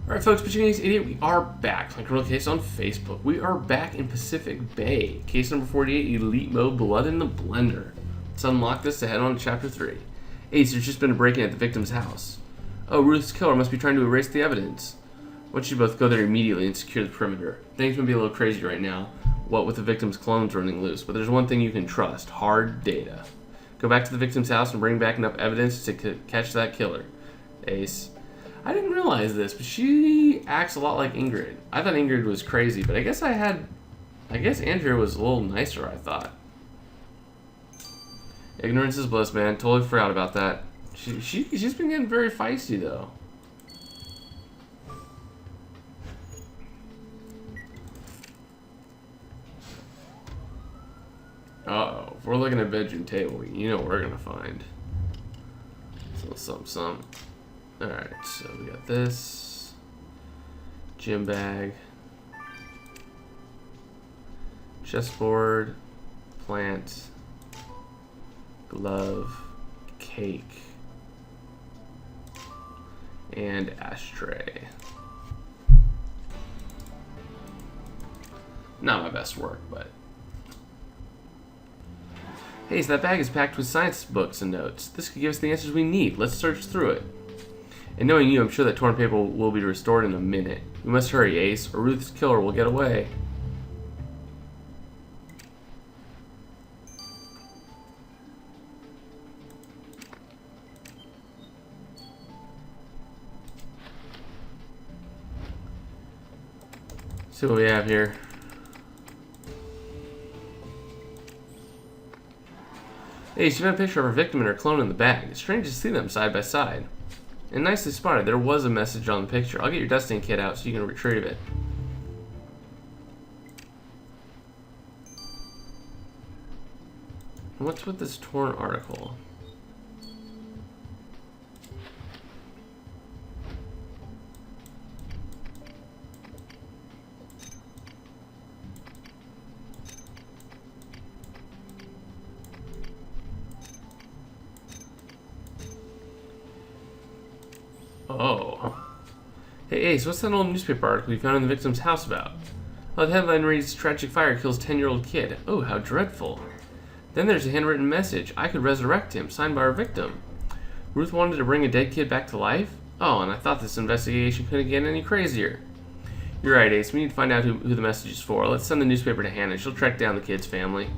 Alright folks, Pachinki's Idiot, we are back. Like Criminal Case on Facebook. We are back in Pacific Bay. Case number 48, Elite Mode, Blood in the Blender. Let's unlock this to head on to Chapter 3. Ace, there's just been a break-in at the victim's house. Oh, Ruth's killer must be trying to erase the evidence. Why don't you both go there immediately and secure the perimeter? Things may be a little crazy right now, what with the victim's clones running loose, but there's one thing you can trust, hard data. Go back to the victim's house and bring back enough evidence to catch that killer. Ace. I didn't realize this, but she acts a lot like Ingrid. I thought Ingrid was crazy, but I guess Andrea was a little nicer, I thought. Ignorance is bliss, man. Totally forgot about that. She's been getting very feisty, though. Uh-oh. If we're looking at bedroom table, you know what we're gonna find. Some. Alright, so we got this. Gym bag. Chessboard. Plant. Glove. Cake. And ashtray. Not my best work, but... Hey, so that bag is packed with science books and notes. This could give us the answers we need. Let's search through it. And knowing you, I'm sure that torn paper will be restored in a minute. We must hurry, Ace, or Ruth's killer will get away. See what we have here. Hey, she found a picture of her victim and her clone in the bag. It's strange to see them side by side. And nicely spotted, there was a message on the picture. I'll get your dusting kit out so you can retrieve it. What's with this torn article? Oh. Hey Ace, what's that old newspaper article you found in the victim's house about? Oh, the headline reads, Tragic fire kills 10-year-old kid. Oh, how dreadful. Then there's a handwritten message. I could resurrect him, signed by our victim. Ruth wanted to bring a dead kid back to life? Oh, and I thought this investigation couldn't get any crazier. You're right, Ace. We need to find out who the message is for. Let's send the newspaper to Hannah. She'll track down the kid's family.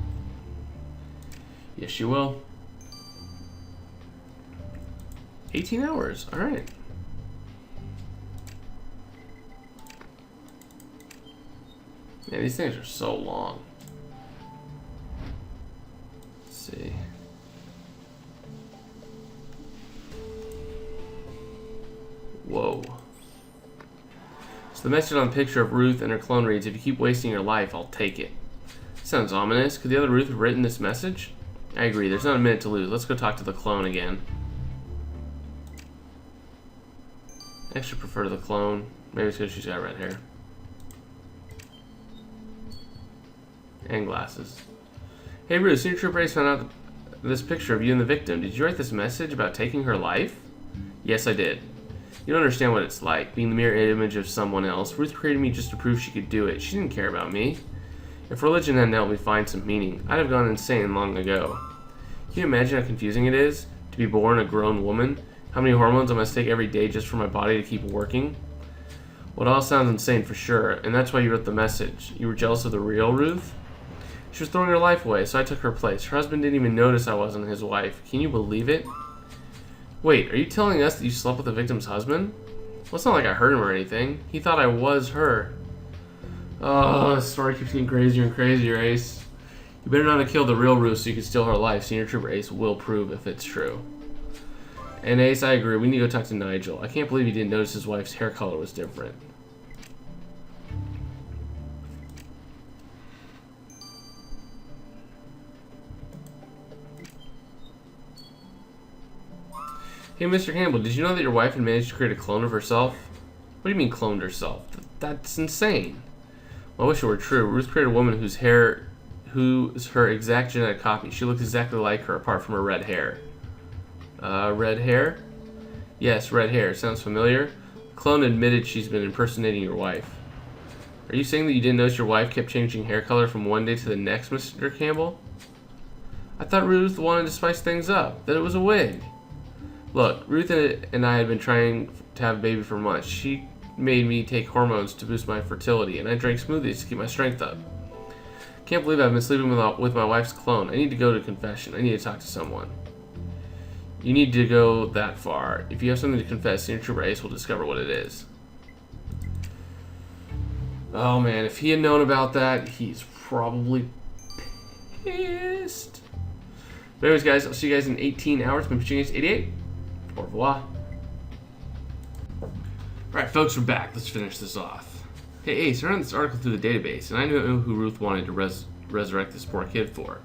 Yes, she will. 18 hours. All right. Man, these things are so long. Let's see. Whoa. So the message on the picture of Ruth and her clone reads, if you keep wasting your life, I'll take it. Sounds ominous. Could the other Ruth have written this message? I agree. There's not a minute to lose. Let's go talk to the clone again. I actually prefer the clone. Maybe it's because she's got red hair. And glasses. Hey Ruth, Senior Trooper Ace found out this picture of you and the victim. Did you write this message about taking her life? Yes, I did. You don't understand what it's like, being the mirror image of someone else. Ruth created me just to prove she could do it. She didn't care about me. If religion hadn't helped me find some meaning, I'd have gone insane long ago. Can you imagine how confusing it is to be born a grown woman? How many hormones I must take every day just for my body to keep working? Well, it all sounds insane for sure, and that's why you wrote the message. You were jealous of the real Ruth? She was throwing her life away, so I took her place. Her husband didn't even notice I wasn't his wife. Can you believe it? Wait, are you telling us that you slept with the victim's husband? Well, it's not like I hurt him or anything. He thought I was her. Oh, this story keeps getting crazier and crazier, Ace. You better not have killed the real Ruth so you can steal her life. Senior Trooper Ace will prove if it's true. And Ace, I agree. We need to go talk to Nigel. I can't believe he didn't notice his wife's hair color was different. Hey, Mr. Campbell, did you know that your wife had managed to create a clone of herself? What do you mean cloned herself? That's insane. Well, I wish it were true. Ruth created a woman who's her exact genetic copy. She looks exactly like her, apart from her red hair. Red hair? Yes, red hair. Sounds familiar. Clone admitted she's been impersonating your wife. Are you saying that you didn't notice your wife kept changing hair color from one day to the next, Mr. Campbell? I thought Ruth wanted to spice things up, that it was a wig. Look, Ruth and I had been trying to have a baby for months. She made me take hormones to boost my fertility, and I drank smoothies to keep my strength up. Can't believe I've been sleeping with my wife's clone. I need to go to confession. I need to talk to someone. You need to go that far. If you have something to confess, Senior Trooper Ace will discover what it is. Oh man, if he had known about that, he's probably pissed. But anyways, guys, I'll see you guys in 18 hours. Been Pitching Ace 88. Au revoir. Alright, folks, we're back. Let's finish this off. Hey, Ace, I ran this article through the database, and I know who Ruth wanted to resurrect this poor kid for.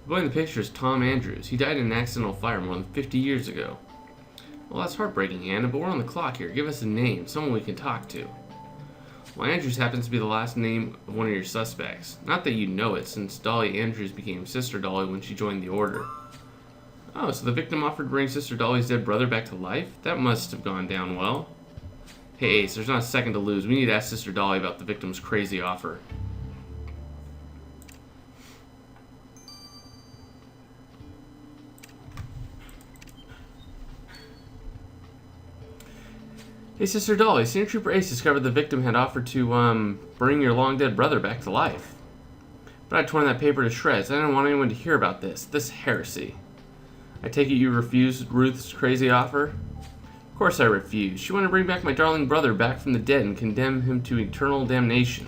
The boy in the picture is Tom Andrews. He died in an accidental fire more than 50 years ago. Well, that's heartbreaking, Hannah, but we're on the clock here. Give us a name, someone we can talk to. Well, Andrews happens to be the last name of one of your suspects. Not that you know it, since Dolly Andrews became Sister Dolly when she joined the Order. Oh, so the victim offered to bring Sister Dolly's dead brother back to life? That must have gone down well. Hey Ace, there's not a second to lose. We need to ask Sister Dolly about the victim's crazy offer. Hey Sister Dolly, Senior Trooper Ace discovered the victim had offered to bring your long dead brother back to life. But I torn that paper to shreds. I didn't want anyone to hear about this heresy. I take it you refused Ruth's crazy offer? Of course I refused. She wanted to bring back my darling brother back from the dead and condemn him to eternal damnation.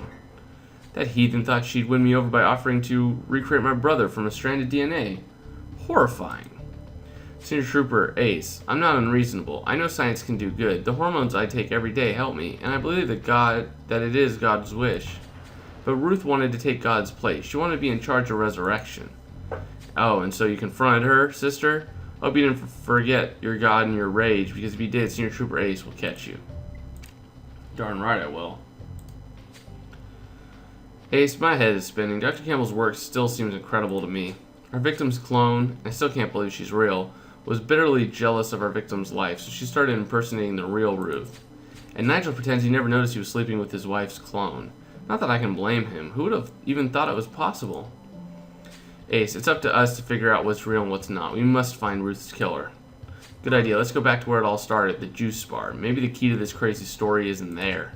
That heathen thought she'd win me over by offering to recreate my brother from a stranded DNA. Horrifying. Senior Trooper Ace, I'm not unreasonable. I know science can do good. The hormones I take every day help me, and I believe that it is God's wish. But Ruth wanted to take God's place. She wanted to be in charge of resurrection. Oh, and so you confronted her, sister? Hope you didn't forget your God and your rage, because if you did, Senior Trooper Ace will catch you. Darn right I will. Ace, my head is spinning. Dr. Campbell's work still seems incredible to me. Our victim's clone, I still can't believe she's real, was bitterly jealous of our victim's life, so she started impersonating the real Ruth. And Nigel pretends he never noticed he was sleeping with his wife's clone. Not that I can blame him. Who would have even thought it was possible? Ace, it's up to us to figure out what's real and what's not. We must find Ruth's killer. Good idea. Let's go back to where it all started, the juice bar. Maybe the key to this crazy story isn't there.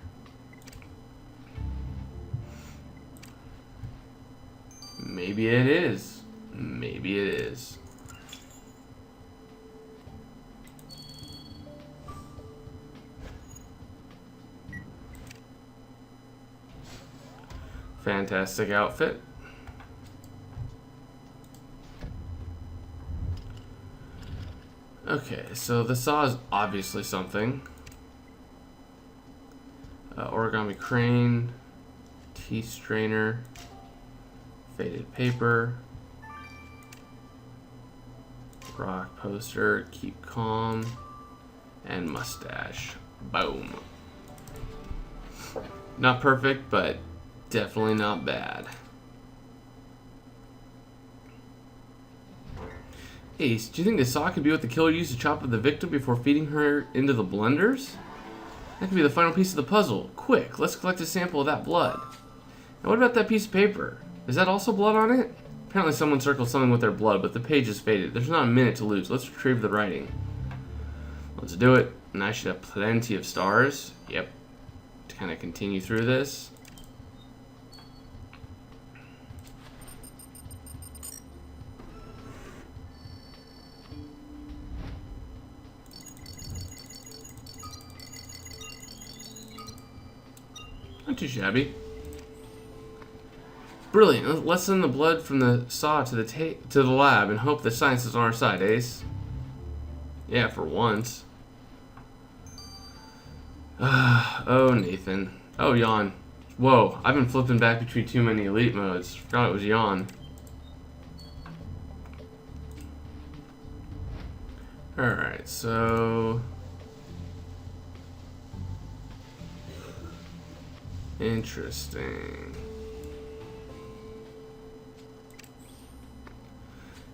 Maybe it is. Maybe it is. Fantastic outfit. Okay, so the saw is obviously something. Origami crane, tea strainer, faded paper, rock poster, keep calm, and mustache. Boom. Not perfect, but definitely not bad. Ace, do you think the saw could be what the killer used to chop up the victim before feeding her into the blenders? That could be the final piece of the puzzle. Quick, let's collect a sample of that blood. And what about that piece of paper? Is that also blood on it? Apparently someone circled something with their blood, but the page is faded. There's not a minute to lose. Let's retrieve the writing. Let's do it. And I should have plenty of stars. Yep. To kind of continue through this. Not too shabby. Brilliant. Let's send the blood from the saw to the lab and hope the science is on our side, Ace. Yeah, for once. Oh, Nathan. Oh, yawn. Whoa, I've been flipping back between too many elite modes. Forgot it was yawn. Alright, so... Interesting.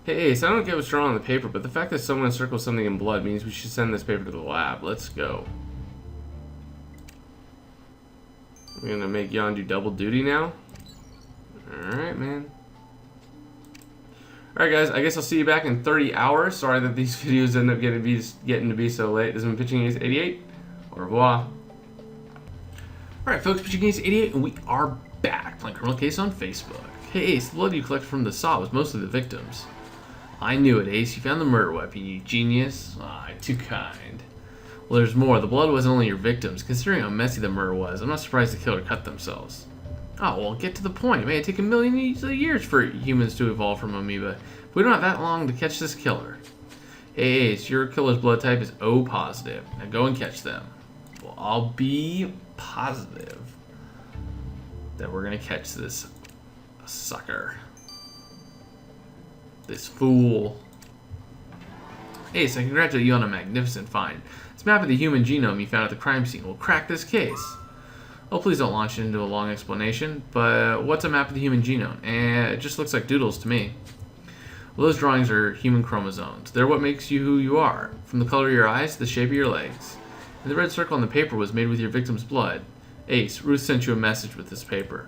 Hey Ace, I don't get what's drawn on the paper, but the fact that someone circled something in blood means we should send this paper to the lab. Let's go. I'm gonna make Jan do double duty now. Alright, man. Alright, guys, I guess I'll see you back in 30 hours. Sorry that these videos end up getting to be so late. This has been Pitching Ace 88. Au revoir. Alright, folks, Pitching Ace 88, and we are back playing Criminal Case on Facebook. Hey, Ace, the blood you collected from the saw was mostly the victims. I knew it, Ace. You found the murder weapon, you genius. Ah, too kind. Well, there's more. The blood wasn't only your victims. Considering how messy the murder was, I'm not surprised the killer cut themselves. Oh, well, get to the point. It may take a million years for humans to evolve from amoeba. But we don't have that long to catch this killer. Hey, Ace, your killer's blood type is O positive. Now go and catch them. Well, I'll be positive that we're going to catch this sucker. This fool. Ace, I congratulate you on a magnificent find. This map of the human genome you found at the crime scene will crack this case. Oh, please don't launch into a long explanation, but what's a map of the human genome? It just looks like doodles to me. Well, those drawings are human chromosomes. They're what makes you who you are, from the color of your eyes to the shape of your legs. And the red circle on the paper was made with your victim's blood. Ace, Ruth sent you a message with this paper.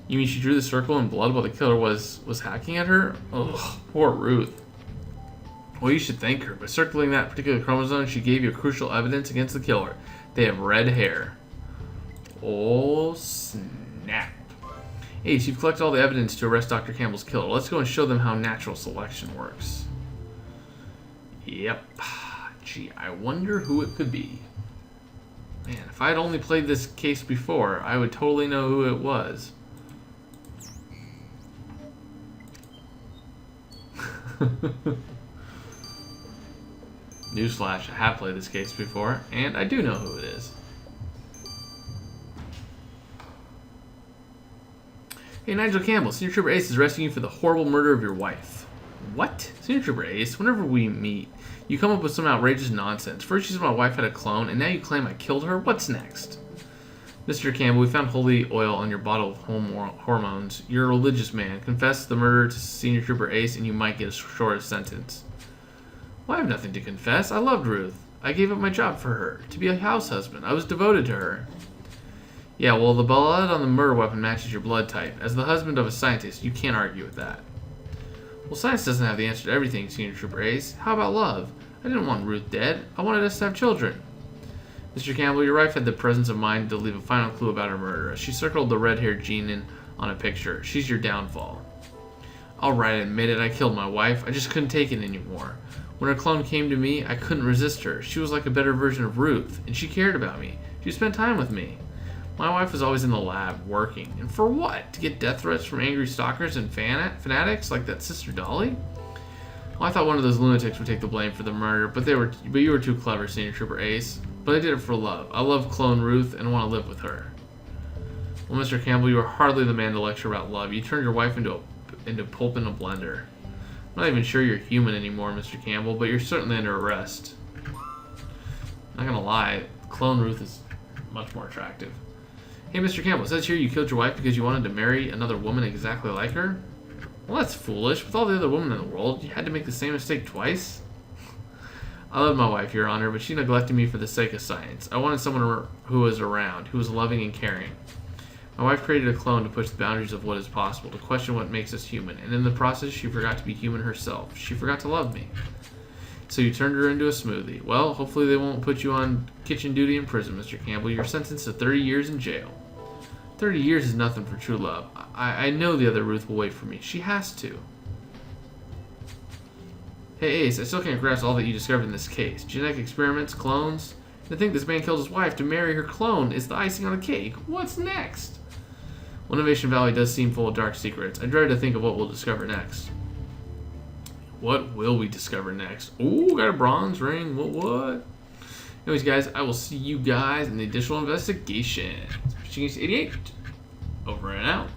You mean she drew the circle in blood while the killer was hacking at her? Ugh, poor Ruth. Well, you should thank her. By circling that particular chromosome, she gave you crucial evidence against the killer. They have red hair. Oh, snap. Ace, you've collected all the evidence to arrest Dr. Campbell's killer. Let's go and show them how natural selection works. Yep. Gee, I wonder who it could be. Man, if I'd only played this case before, I would totally know who it was. Newsflash, I have played this case before, and I do know who it is. Hey, Nigel Campbell, Senior Trooper Ace is arresting you for the horrible murder of your wife. What? Senior Trooper Ace, whenever we meet, you come up with some outrageous nonsense. First you said my wife had a clone, and now you claim I killed her? What's next? Mr. Campbell, we found holy oil on your bottle of hormones. You're a religious man. Confess the murder to Senior Trooper Ace, and you might get a shorter sentence. Well, I have nothing to confess. I loved Ruth. I gave up my job for her, to be a house husband. I was devoted to her. Yeah, well, the blood on the murder weapon matches your blood type. As the husband of a scientist, you can't argue with that. Well, science doesn't have the answer to everything, Senior Trooper Ace. How about love? I didn't want Ruth dead. I wanted us to have children. Mr. Campbell, your wife had the presence of mind to leave a final clue about her murder. She circled the red-haired gene on a picture. She's your downfall. Alright, I admit it. I killed my wife. I just couldn't take it anymore. When her clone came to me, I couldn't resist her. She was like a better version of Ruth, and she cared about me. She spent time with me. My wife was always in the lab, working. And for what? To get death threats from angry stalkers and fanatics like that Sister Dolly? Well, I thought one of those lunatics would take the blame for the murder, but you were too clever, Senior Trooper Ace. But I did it for love. I love clone Ruth and want to live with her. Well, Mr. Campbell, you are hardly the man to lecture about love. You turned your wife into pulp in a blender. I'm not even sure you're human anymore, Mr. Campbell, but you're certainly under arrest. Not gonna lie, clone Ruth is much more attractive. Hey, Mr. Campbell, it says here you killed your wife because you wanted to marry another woman exactly like her? Well, that's foolish. With all the other women in the world, you had to make the same mistake twice? I love my wife, Your Honor, but she neglected me for the sake of science. I wanted someone who was around, who was loving and caring. My wife created a clone to push the boundaries of what is possible, to question what makes us human, and in the process, she forgot to be human herself. She forgot to love me. So you turned her into a smoothie. Well, hopefully they won't put you on kitchen duty in prison, Mr. Campbell. You're sentenced to 30 years in jail. 30 years is nothing for true love. I know the other Ruth will wait for me. She has to. Hey, Ace, I still can't grasp all that you discovered in this case. Genetic experiments, clones. To think this man killed his wife to marry her clone is the icing on the cake. What's next? Well, Innovation Valley does seem full of dark secrets. I dread to think of what we'll discover next. What will we discover next? Ooh, got a bronze ring. What? Anyways, guys, I will see you guys in the additional investigation. Pitching Ace 88. Over and out.